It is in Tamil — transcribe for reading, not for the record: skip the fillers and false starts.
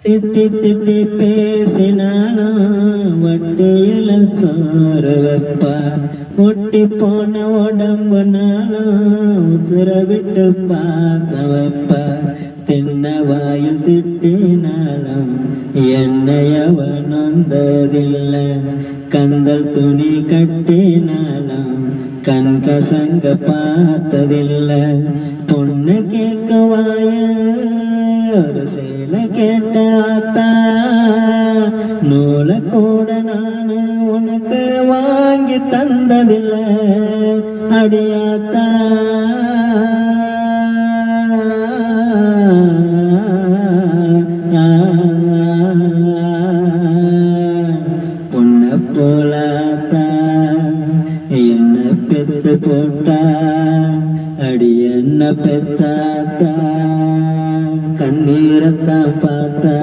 திட்டி திட்டி பேசினாலும் வட்டியில சோறு வைப்பா. ஒட்டி போன உடம்புனாலும் உசுர விட்டு பாச வைப்பா. தின்ன வாயில் திட்டினாலும் என்னையவன் வந்ததில்லை. கந்தல் துணி கட்டினாலும் கண் கசங்க பார்த்ததில்லை. பொண்ணு கேட்க வாய ஒரு சேலை கேட்ட ஆத்தா. நூலை கூட நானு உனக்கு வாங்கி தந்ததில்லை அடியாத்தா. பொண்ண போலாத்தா என்ன பெத்து போட்டா. அடி என்ன பெத்தாத்தா கண்ணீரத்தான் பார்த்தா.